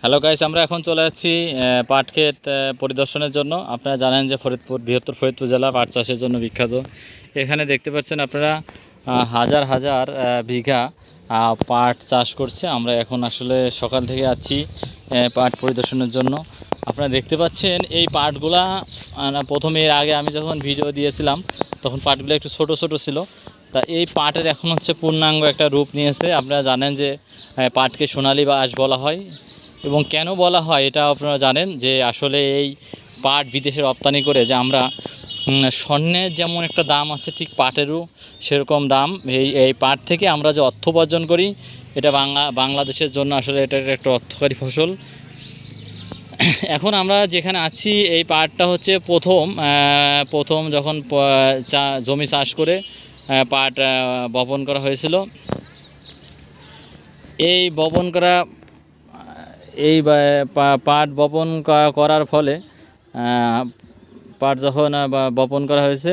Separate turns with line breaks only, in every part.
Hello guys, আমরা এখন চলে যাচ্ছি পাট ক্ষেত পরিদর্শনের জন্য। আপনারা জানেন যে বৃহত্তর ফরিদপুর জেলা পাট চাষের জন্য বিখ্যাত। এখানে দেখতে পাচ্ছেন আপনারা হাজার হাজার বিঘা পাট চাষ করছে। আমরা এখন আসলে সকাল থেকে আছি পাট পরিদর্শনের জন্য। আপনারা দেখতে পাচ্ছেন এই পাটগুলা প্রথমে এর আগে আমি যখন ভিডিও দিয়েছিলাম তখন পাটগুলো একটু ছোট ছোট ছিল। তা এই পাটের এখন হচ্ছে পূর্ণাঙ্গ একটা রূপ নিয়েছে। আপনারা জানেন যে পাটকে সোনালী বা আঁশ বলা হয়, এবং কেন বলা হয় এটা আপনারা জানেন যে আসলে এই পাট বিদেশে রপ্তানি করে যে আমরা স্বর্ণের যেমন একটা দাম আছে, ঠিক পাটেরও সেরকম দাম। এই পাট থেকে আমরা যে অর্থ উপার্জন করি, এটা বাংলাদেশের জন্য আসলে এটা একটা অর্থকারী ফসল। এখন আমরা যেখানে আছি এই পাটটা হচ্ছে প্রথম যখন জমি চাষ করে পাট বপন করা হয়েছিল। এই বপন করা পাট বপন করার ফলে পাট যখন বপন করা হয়েছে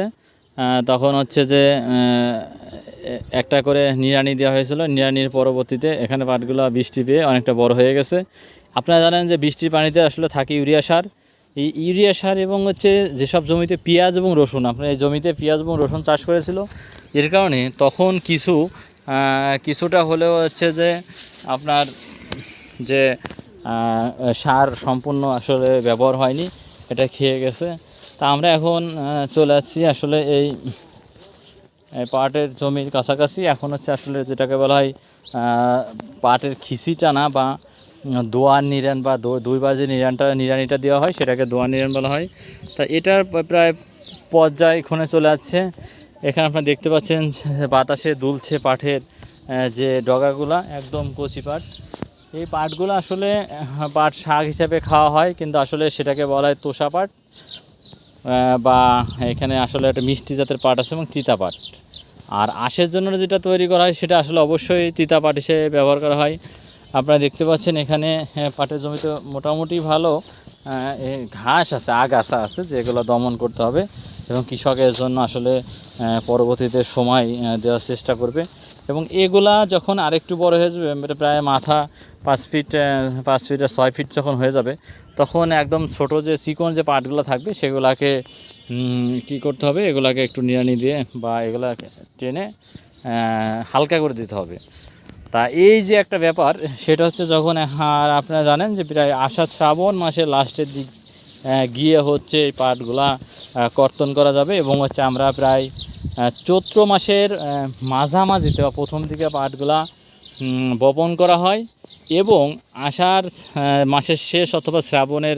তখন হচ্ছে যে একটা করে নিড়ানি দেওয়া হয়েছিল। নিড়ানির পরবর্তীতে এখানে পাটগুলো বৃষ্টি পেয়ে অনেকটা বড় হয়ে গেছে। আপনারা জানেন যে বৃষ্টির পানিতে আসলে থাকে ইউরিয়া সার। এই ইউরিয়া সার এবং হচ্ছে যেসব জমিতে পেঁয়াজ এবং রসুন, আপনার এই জমিতে পেঁয়াজ এবং রসুন চাষ করেছিল, এর কারণে তখন কিছুটা হলেও হচ্ছে যে আপনার যে সার সম্পূর্ণ আসলে ব্যবহার হয়নি, এটা খেয়ে গেছে। তা আমরা এখন চলে যাচ্ছি আসলে এই পাটের জমির কাছাকাছি। এখন হচ্ছে আসলে যেটাকে বলা হয় পাটের খিসি টানা বা দোয়ার নিড়ান, বা দুইবার যে নিড়ানিটা দেওয়া হয় সেটাকে দোয়ার নিড়ান বলা হয়। তা এটার প্রায় পর্যায়ক্ষণে চলে যাচ্ছে। এখানে আপনারা দেখতে পাচ্ছেন বাতাসে দুলছে পাটের যে ডগাগুলা, একদম কচি পাট। এই পাটগুলো আসলে পাট শাক হিসাবে খাওয়া হয়, কিন্তু আসলে সেটাকে বলা হয় তোষা পাট, বা এখানে আসলে একটা মিষ্টি জাতের পাট আছে এবং তিতা পাট। আর আঁশের জন্য যেটা তৈরি করা হয় সেটা আসলে অবশ্যই তিতা পাট হিসেবে ব্যবহার করা হয়। আপনারা দেখতে পাচ্ছেন এখানে পাটের জমিতে মোটামুটি ভালো ঘাস আছে, আগাছা আছে, যেগুলো দমন করতে হবে এবং কৃষকের জন্য আসলে পরবর্তীতে সময় দেওয়ার চেষ্টা করবে। এবং এগুলা যখন আরেকটু বড় হয়ে যাবে, প্রায় মাথা 5 ফিট আর 6 ফিট যখন হয়ে যাবে, তখন একদম ছোট যে চিকন যে পাটগুলো থাকবে সেগুলাকে কী করতে হবে, এগুলাকে একটু নিড়ানি দিয়ে বা এগুলাকে টেনে হালকা করে দিতে হবে। তা এই যে একটা ব্যাপার, সেটা হচ্ছে যখন আর আপনারা জানেন যে প্রায় আষাঢ় শ্রাবণ মাসের লাস্টের দিক গিয়ে হচ্ছে এই পাটগুলা কর্তন করা যাবে, এবং হচ্ছে আমরা প্রায় চৈত্র মাসের মাঝামাঝিতে বা প্রথম দিকে পাটগুলা বপন করা হয়, এবং আষাঢ় মাসের শেষ অথবা শ্রাবণের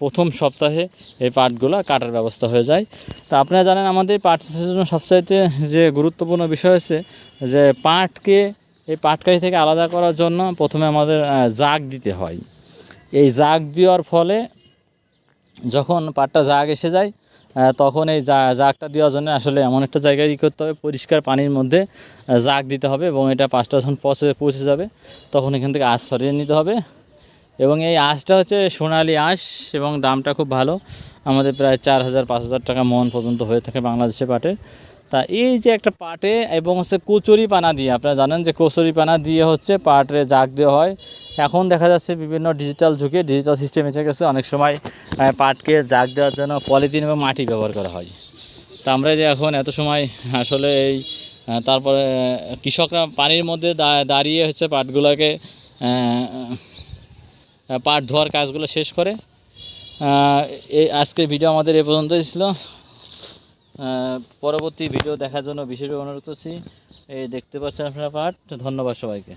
প্রথম সপ্তাহে এই পাটগুলা কাটার ব্যবস্থা হয়ে যায়। তা আপনারা জানেন আমাদের পাট চাষের জন্য সবচাইতে যে গুরুত্বপূর্ণ বিষয় হচ্ছে যে এই পাটকাঠি থেকে আলাদা করার জন্য প্রথমে আমাদের জাগ দিতে হয়। এই জাগ দেওয়ার ফলে যখন পাটটা জাগ এসে যায়, তখন এই জাগটা দেওয়ার জন্য আসলে এমন একটা জায়গায় করতে হবে, পরিষ্কার পানির মধ্যে জাগ দিতে হবে, এবং এটা পাটটা যখন পৌঁছে যাবে তখন এখান থেকে আঁশ সরিয়ে নিতে হবে। এবং এই আঁশটা হচ্ছে সোনালী আঁশ, এবং দামটা খুব ভালো, আমাদের প্রায় 4,000-5,000 টাকা মন পর্যন্ত হয়ে থাকে বাংলাদেশে পাটে। তা এই যে একটা পাটে এবং হচ্ছে কচুরি পানা দিয়ে, আপনারা জানেন যে কচুরি পানা দিয়ে হচ্ছে পাটে জাগ দেওয়া হয়। এখন দেখা যাচ্ছে বিভিন্ন ডিজিটাল যুগে ডিজিটাল সিস্টেম এসে গেছে, অনেক সময় পাটকে জাগ দেওয়ার জন্য পলিথিন এবং মাটি ব্যবহার করা হয়। তা আমরা যে এখন এত সময় আসলে এই তারপরে কৃষকরা পানির মধ্যে দাঁড়িয়ে হচ্ছে পাটগুলোকে পাট ধোয়ার কাজগুলো শেষ করে। এই আজকের ভিডিও আমাদের এ পর্যন্তই ছিল। পরবর্তী ভিডিও দেখার জন্য বিশেষ অনুরোধ করছি। এই দেখতে পাচ্ছেন আপনারা পাট। ধন্যবাদ সবাইকে।